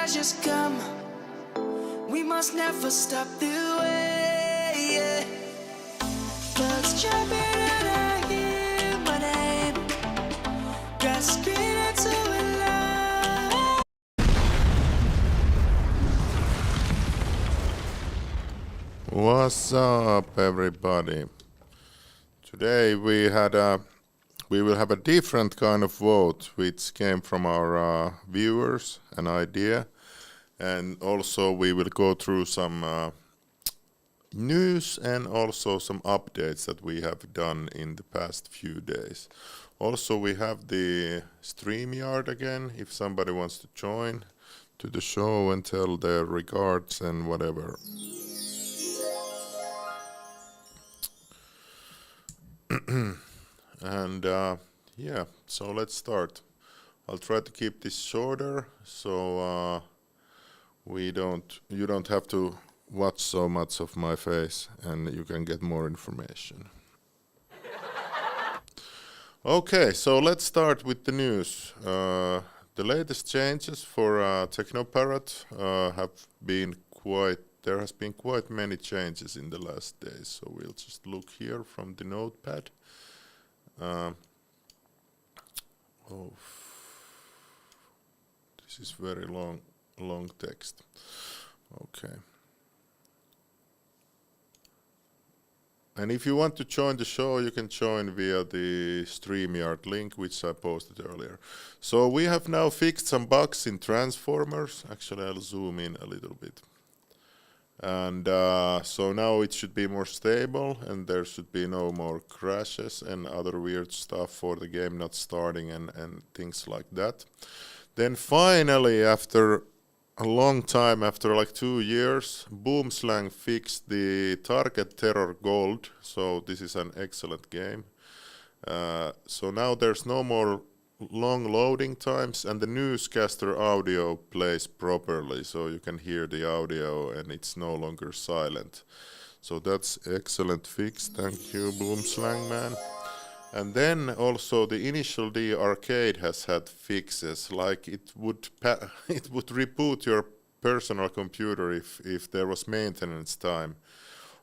pleasures come, we must never stop the way. Yeah. Birds jumping and I hear my name, gasping into a lie. What's up, everybody? Today we will have a different kind of vote, which came from our viewers, an idea, and also we will go through some news and also some updates that we have done in the past few days. Also, we have the StreamYard again, if somebody wants to join to the show and tell their regards and whatever. And yeah, so let's start. I'll try to keep this shorter, so you don't have to watch so much of my face, and you can get more information. Okay, so let's start with the news. The latest changes for TeknoParrot have been there has been quite many changes in the last days, so we'll just look here from the notepad. Oh, this is very long text. Okay. And if you want to join the show, you can join via the StreamYard link, which I posted earlier. So we have now fixed some bugs in transformers. Actually, I'll zoom in a little bit. And so now it should be more stable, and there should be no more crashes and other weird stuff for the game not starting and things like that. Then finally, after a long time, after like 2 years, Boomslang fixed the Target Terror Gold, so this is an excellent game. So now there's no more long loading times, and the newscaster audio plays properly, so you can hear the audio and it's no longer silent. So that's excellent fix, thank you Boomslang man. And then also the Initial D arcade has had fixes, like it would reboot your personal computer if there was maintenance time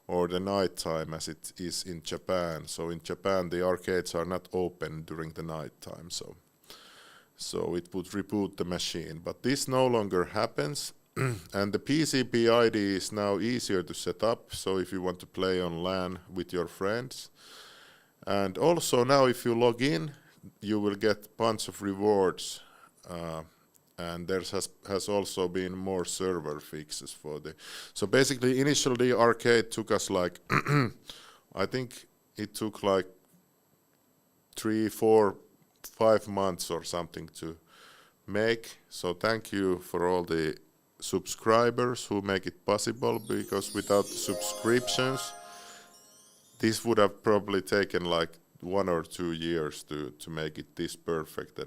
or the night time, as it is in Japan. So in Japan the arcades are not open during the night time, so it would reboot the machine. But this no longer happens, and the PCB ID is now easier to set up, so if you want to play on LAN with your friends. And also now if you log in, you will get a bunch of rewards, and there has also been more server fixes for the... So basically Initial D arcade took us like, I think it took like 3, 4, 5 months or something to make. So thank you for all the subscribers who make it possible, because without the subscriptions this would have probably taken like 1 or 2 years to make it this perfect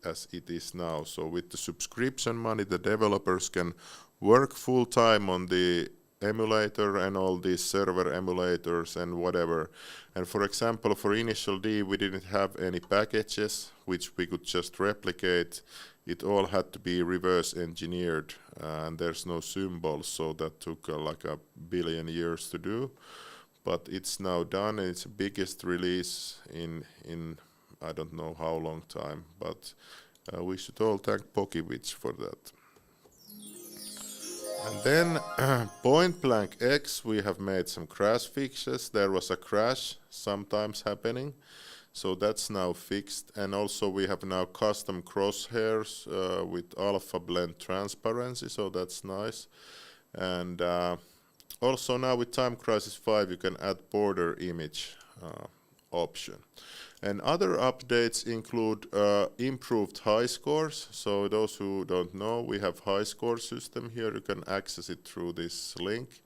as it is now. So with the subscription money, the developers can work full time on the emulator and all these server emulators and whatever. And for example, for Initial D we didn't have any packages which we could just replicate. It all had to be reverse engineered, and there's no symbols, so that took like 1 billion years to do. But it's now done, and it's the biggest release in I don't know how long time, but we should all thank Pokewitch for that. And then Point Blank X, we have made some crash fixes. There was a crash sometimes happening, so that's now fixed. And also we have now custom crosshairs with alpha blend transparency, so that's nice. And also now with Time Crisis 5 you can add border image option. And other updates include improved high scores. So those who don't know, we have high score system here. You can access it through this link,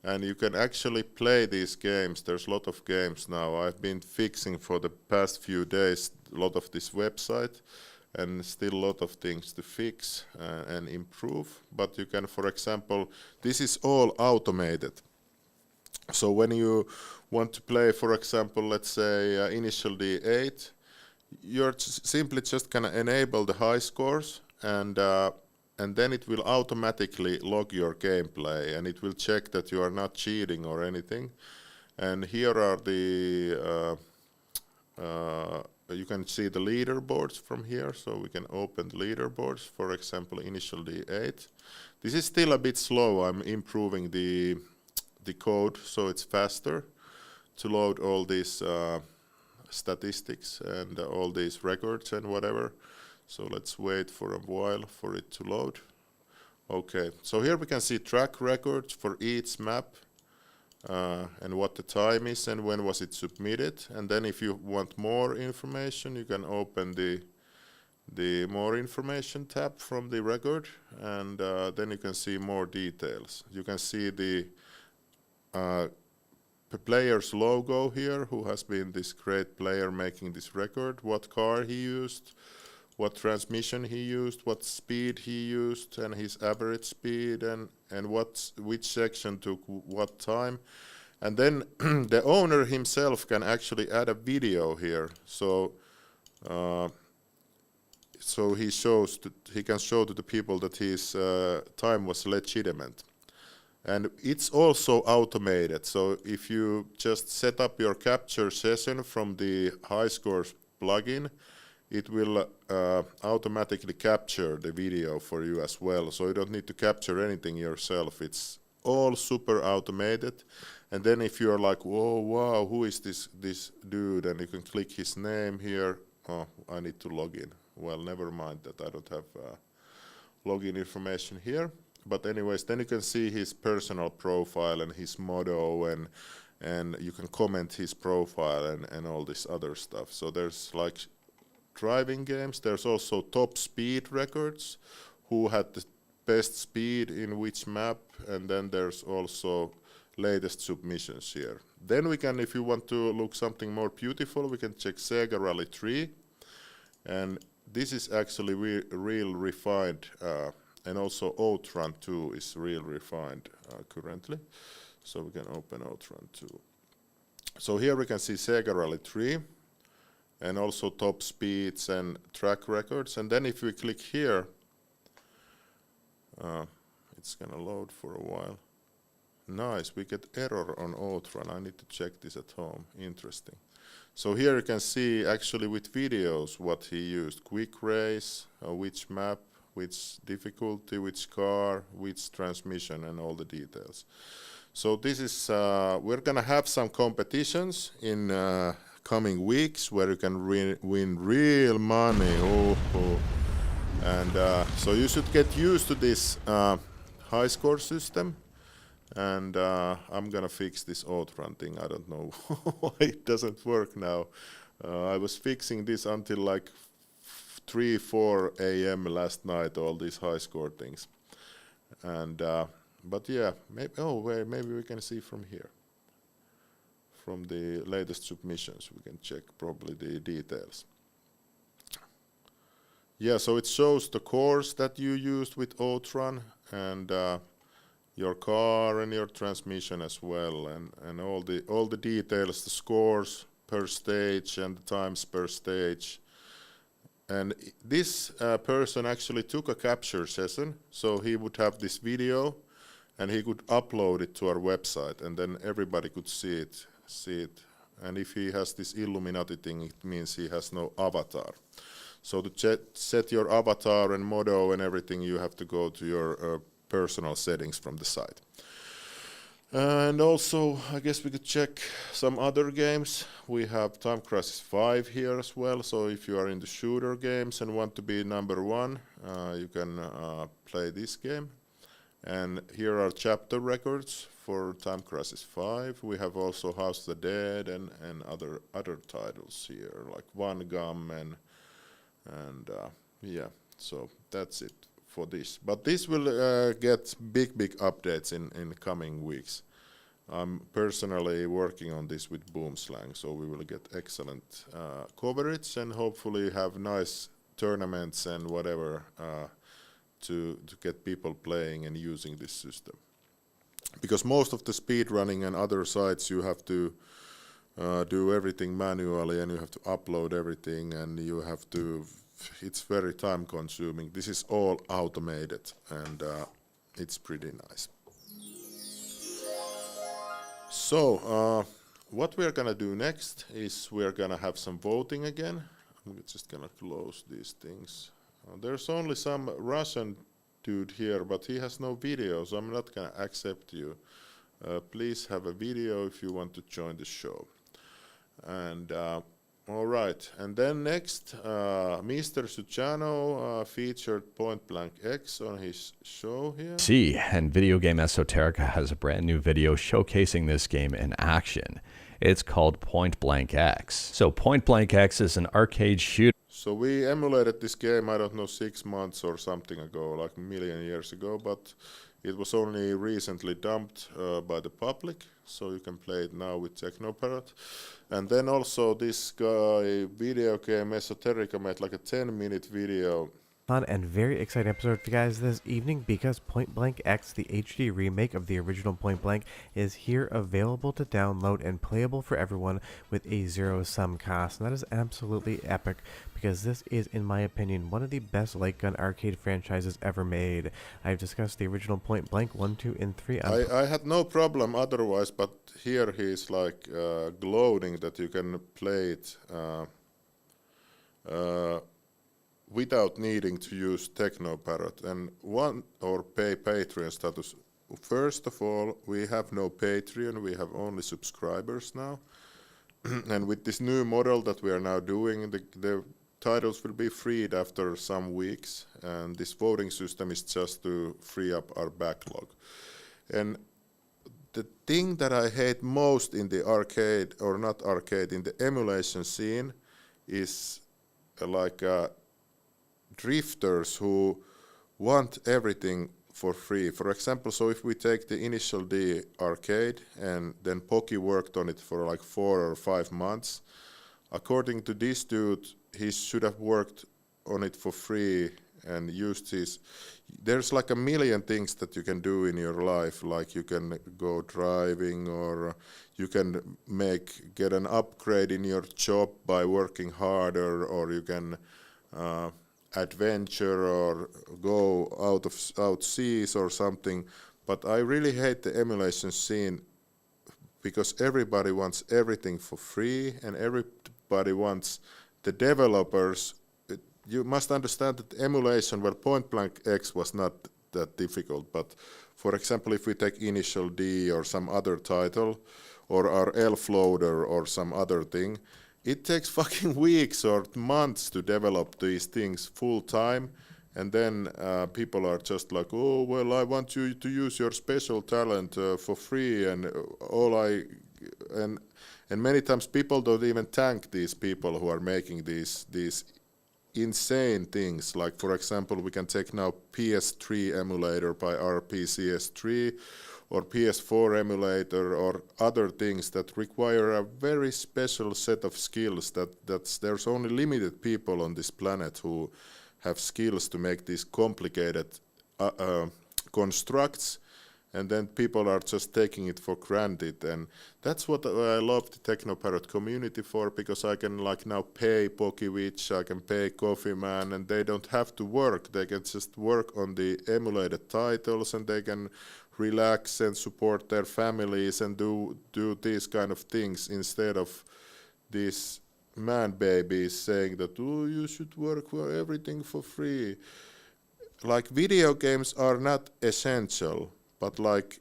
and you can actually play these games. There's a lot of games now. I've been fixing for the past few days a lot of this website, and still a lot of things to fix and improve. But you can, for example, this is all automated. So when you want to play, for example, let's say Initial D8, you're simply just gonna enable the high scores, and and then it will automatically log your gameplay, and it will check that you are not cheating or anything. And here are the you can see the leaderboards from here, so we can open the leaderboards, for example, initial D8. This is still a bit slow. I'm improving the code so it's faster to load all these statistics and all these records and whatever. So let's wait for a while for it to load. Okay, so here we can see track records for each map. And what the time is and when was it submitted. And then if you want more information, you can open the more information tab from the record, and then you can see more details. You can see the player's logo here, who has been this great player making this record, what car he used, what transmission he used, what speed he used, and his average speed, and which section took what time. And then the owner himself can actually add a video here. So he can show to the people that his time was legitimate. And it's also automated. So if you just set up your capture session from the High Scores plugin, it will automatically capture the video for you as well. So you don't need to capture anything yourself. It's all super automated. And then if you're like, whoa, wow, who is this dude? And you can click his name here. Oh, I need to log in. Well, never mind that I don't have login information here. But anyways, then you can see his personal profile and his motto, and you can comment his profile and all this other stuff. So there's like driving games. There's also top speed records, who had the best speed in which map, and then there's also latest submissions here. Then we can, if you want to look something more beautiful, we can check Sega Rally 3, and this is actually real refined, and also Outrun 2 is real refined currently. So we can open Outrun 2. So here we can see Sega Rally 3, and also top speeds and track records. And then if we click here, it's gonna load for a while. Nice, we get error on Outrun. I need to check this at home. Interesting. So here you can see actually with videos what he used. Quick race, which map, which difficulty, which car, which transmission, and all the details. So this is, we're gonna have some competitions in coming weeks where you can win real money. And so you should get used to this high score system. And I'm gonna fix this Outrun thing. I don't know why it doesn't work now. I was fixing this until like 3-4 a.m. last night, all these high score things. And but yeah, maybe we can see from here. From the latest submissions, we can check probably the details. Yeah, so it shows the course that you used with Outrun, and your car and your transmission as well, and all the details, the scores per stage and the times per stage. And this person actually took a capture session, so he would have this video, and he could upload it to our website, and then everybody could see it. And if he has this Illuminati thing, it means he has no avatar. So to set your avatar and motto and everything, you have to go to your personal settings from the site. And also, I guess we could check some other games. We have Time Crisis 5 here as well. So if you are in the shooter games and want to be number one, you can play this game. And here are chapter records for Time Crisis 5. We have also House of the Dead and other titles here, like One Gum and yeah. So that's it for this. But this will get big updates in coming weeks. I'm personally working on this with Boomslang, so we will get excellent coverage and hopefully have nice tournaments and whatever to get people playing and using this system. Because most of the speedrunning and other sites, you have to do everything manually, and you have to upload everything, and you have to it's very time consuming. This is all automated, and it's pretty nice. So what we're gonna do next is we're gonna have some voting again. I'm just gonna close these things. There's only some Russian dude here, but he has no video, so I'm not gonna accept you. Please have a video if you want to join the show. And all right, and then next, Mr. Suchano featured Point Blank X on his show here. See, and Video Game Esoterica has a brand new video showcasing this game in action. It's called Point Blank X. So Point Blank X is an arcade shooter. So we emulated this game, I don't know, 6 months or something ago, like a million years ago, but it was only recently dumped by the public, so you can play it now with TeknoParrot. And then also this guy, Video Game Esoterica, made like a 10-minute video. Fun and very exciting episode for you guys this evening because Point Blank X, the HD remake of the original Point Blank, is here available to download and playable for everyone with a zero-sum cost. And that is absolutely epic because this is, in my opinion, one of the best light gun arcade franchises ever made. I've discussed the original Point Blank 1, 2, and 3. I had no problem otherwise, but here he's like gloating that you can play it without needing to use TeknoParrot and pay Patreon status. First of all, we have no Patreon, we have only subscribers now. And with this new model that we are now doing, the titles will be freed after some weeks, and this voting system is just to free up our backlog. And the thing that I hate most in the arcade, or not arcade, in the emulation scene is like drifters who want everything for free. For example, so if we take the Initial D arcade and then Poki worked on it for like 4 or 5 months, according to this dude, he should have worked on it for free and used his... There's like a million things that you can do in your life, like you can go driving, or you can get an upgrade in your job by working harder, or you can adventure or go out seas or something. But I really hate the emulation scene because everybody wants everything for free, and everybody wants the developers. You must understand that emulation, well, Point Blank X was not that difficult, but for example, if we take Initial D or some other title, or our Elf Loader or some other thing, it takes fucking weeks or months to develop these things full time, and then people are just like, oh, well, I want you to use your special talent for free, and and many times people don't even thank these people who are making these insane things. Like, for example, we can take now PS3 emulator by RPCS3, or PS4 emulator, or other things that require a very special set of skills there's only limited people on this planet who have skills to make these complicated constructs, and then people are just taking it for granted. And that's what I love the TeknoParrot community for, because I can like now pay Pokewitch, I can pay Coffee Man, and they don't have to work. They can just work on the emulated titles, and they can relax and support their families and do these kind of things, instead of these man babies saying that, oh, you should work for everything for free. Like, video games are not essential, but like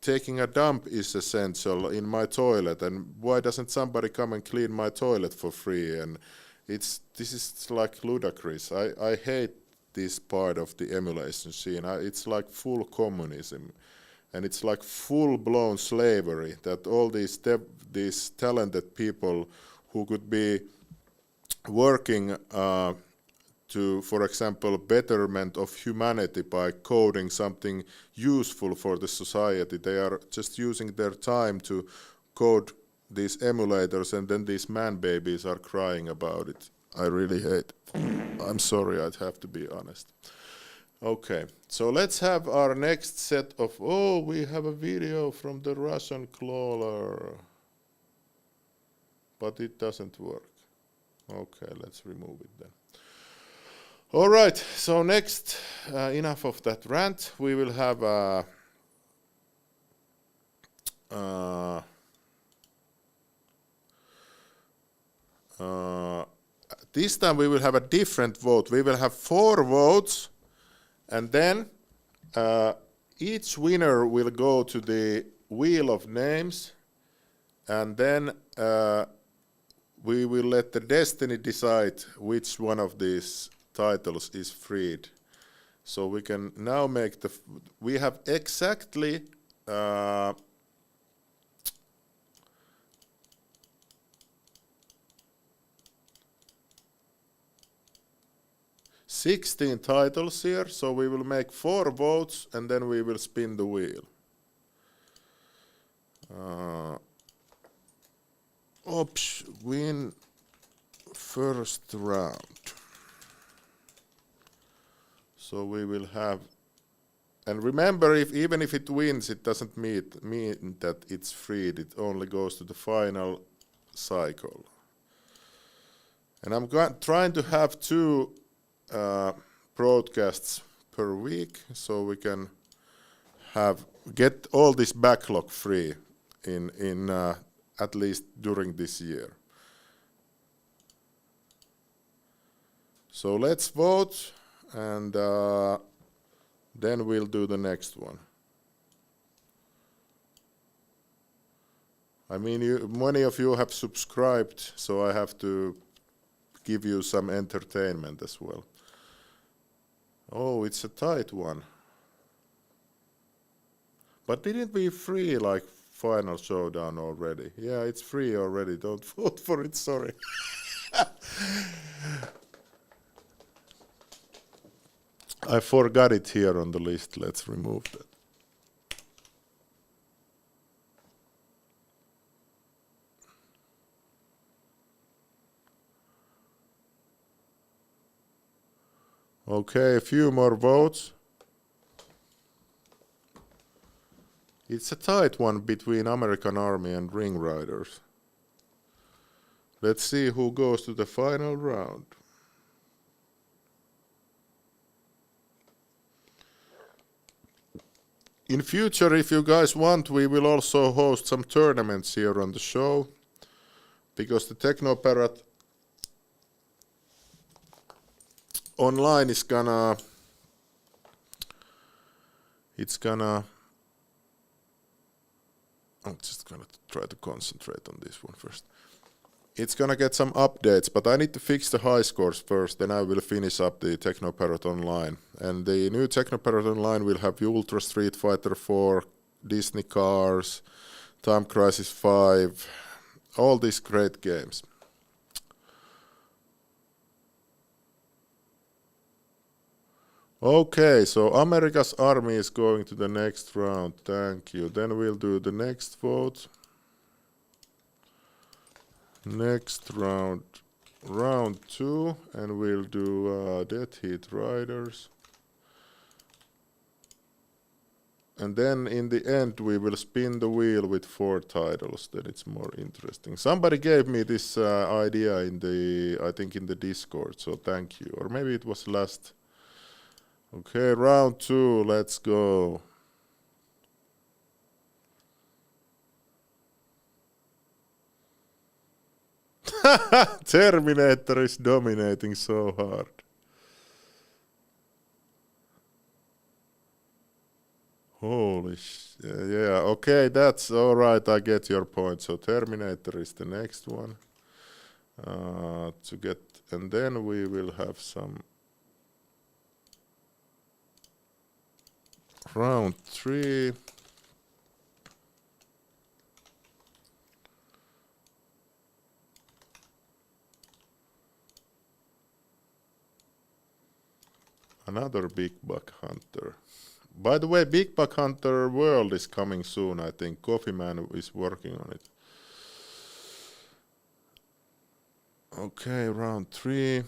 taking a dump is essential in my toilet, and why doesn't somebody come and clean my toilet for free? And this is like ludicrous. I hate this part of the emulation scene. It's like full communism, and it's like full-blown slavery, that all these talented people who could be working to, for example, betterment of humanity by coding something useful for the society, they are just using their time to code these emulators, and then these man babies are crying about it. I really hate it. I'm sorry, I'd have to be honest. Okay, so let's have our next set of... Oh, we have a video from the Russian crawler. But it doesn't work. Okay, let's remove it then. All right, so next, enough of that rant. We will have this time we will have a different vote. We will have 4 votes, and then each winner will go to the wheel of names, and then we will let the destiny decide which one of these titles is freed. So we can now make we have exactly 16 titles here, so we will make 4 votes and then we will spin the wheel. Win first round. So we will have, and remember, even if it wins, it doesn't mean that it's freed. It only goes to the final cycle. And I'm trying to have 2 broadcasts per week, so we can get all this backlog free in at least during this year. So let's vote, and then we'll do the next one. I mean, many of you have subscribed, so I have to give you some entertainment as well. Oh, it's a tight one. But didn't we free like Final Showdown already? Yeah, it's free already. Don't vote for it, sorry. I forgot it here on the list. Let's remove that. Okay, a few more votes. It's a tight one between American Army and Ring Riders. Let's see who goes to the final round. In future, if you guys want, we will also host some tournaments here on the show, because the TeknoParrot online is gonna, I'm just gonna try to concentrate on this one first. It's gonna get some updates, but I need to fix the high scores first, then I will finish up the TeknoParrot Online. And the new TeknoParrot Online will have Ultra Street Fighter 4, Disney Cars, Time Crisis 5, all these great games. Okay, so America's Army is going to the next round. Thank you. Then we'll do the next vote. Next round, round 2, and we'll do Death Heat Riders. And then in the end, we will spin the wheel with 4 titles. Then it's more interesting. Somebody gave me this idea I think in the Discord, so thank you. Or maybe it was last. Okay, round 2, let's go. Terminator is dominating so hard. Holy yeah, okay, that's all right, I get your point. So Terminator is the next one. And then we will have some round 3. Another Big Buck Hunter. By the way, Big Buck Hunter World is coming soon, I think. Coffee Man is working on it. Okay, round 3.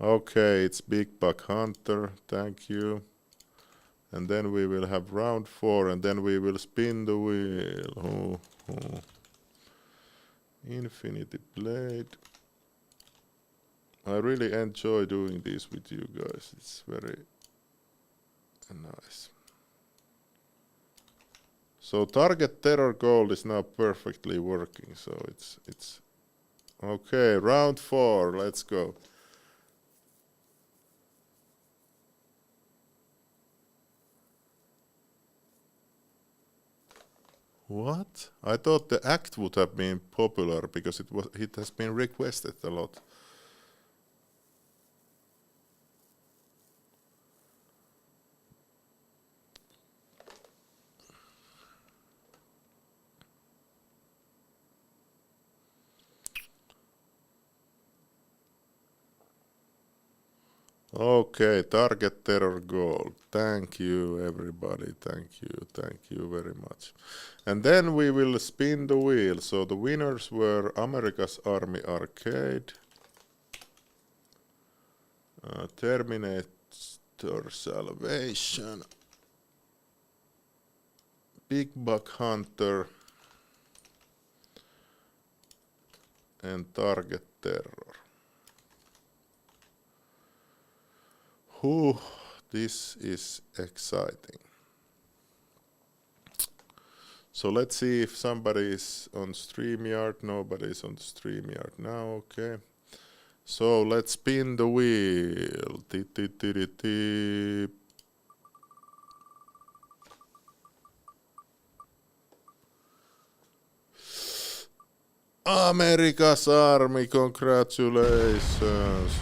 Okay, it's Big Buck Hunter. Thank you. And then we will have round 4, and then we will spin the wheel. Infinity Blade. I really enjoy doing this with you guys. It's very nice. So target terror gold is now perfectly working. So it's okay. Round 4. Let's go. What? I thought the act would have been popular because it has been requested a lot. Okay, target terror gold. Thank you everybody. Thank you very much. And then we will spin the wheel. So the winners were America's Army Arcade, Terminator Salvation, Big Buck Hunter, and Target Terror. This is exciting. So let's see if somebody is on StreamYard. Nobody is on StreamYard now, okay. So let's spin the wheel. America's Army, congratulations.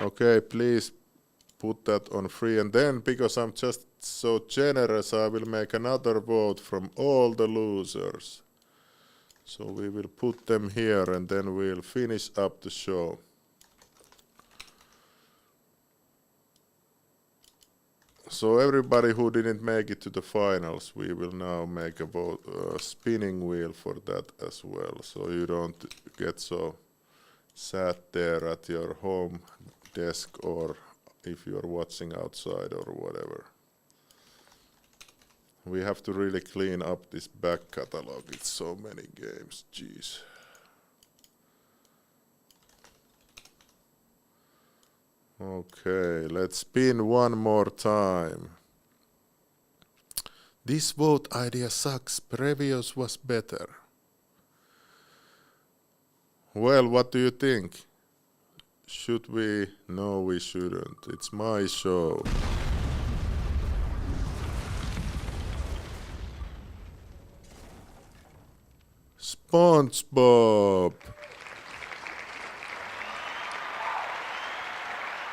Okay, please put that on free, and then because I'm just so generous, I will make another vote from all the losers. So we will put them here and then we'll finish up the show. So everybody who didn't make it to the finals, we will now make a vote, spinning wheel for that as well. So you don't get so sat there at your home desk or if you're watching outside or whatever. We have to really clean up this back catalog. It's so many games, jeez. Okay, let's spin one more time. This vote idea sucks. Previous was better. Well, what do you think? Should we? No, we shouldn't. It's my show. SpongeBob.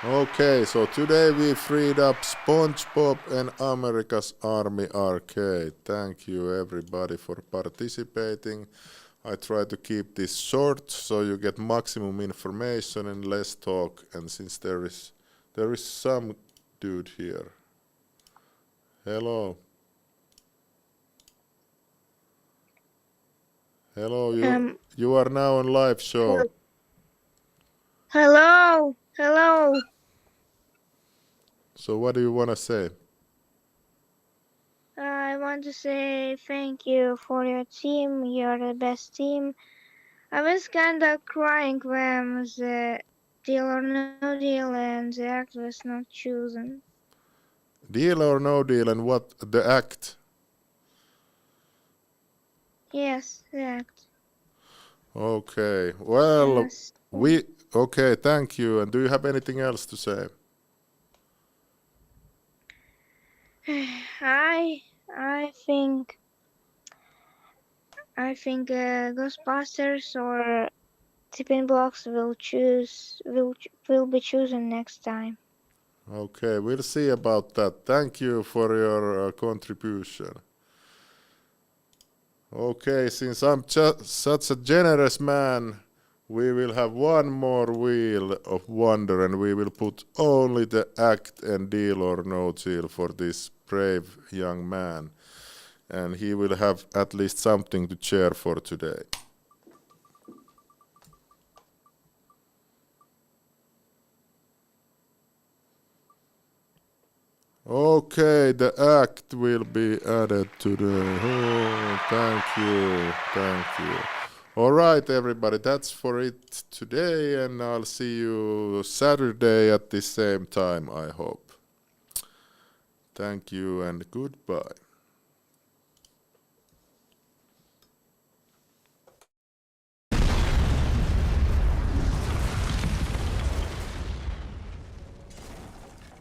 Okay, so today we freed up SpongeBob and America's Army Arcade. Thank you everybody for participating. I try to keep this short so you get maximum information and less talk. And since there is some dude here. Hello. Hello, you are now on live show. Hello. Hello. So what do you want to say? I want to say thank you for your team. You're the best team. I was kind of crying when the Deal or No Deal and the act was not chosen. Deal or no deal, and what the act? Yes, the act. Okay, well, Yes. okay, thank you. And do you have anything else to say? I think Ghostbusters or Tipping Blocks will be chosen next time. Okay, we'll see about that. Thank you for your contribution. Okay, since I'm such a generous man, we will have one more wheel of wonder and we will put only the act and deal or no deal for this brave young man. And he will have at least something to cheer for today. Okay, the act will be added to the... Oh, thank you. All right, everybody, that's for it today, and I'll see you Saturday at the same time, I hope. Thank you and goodbye.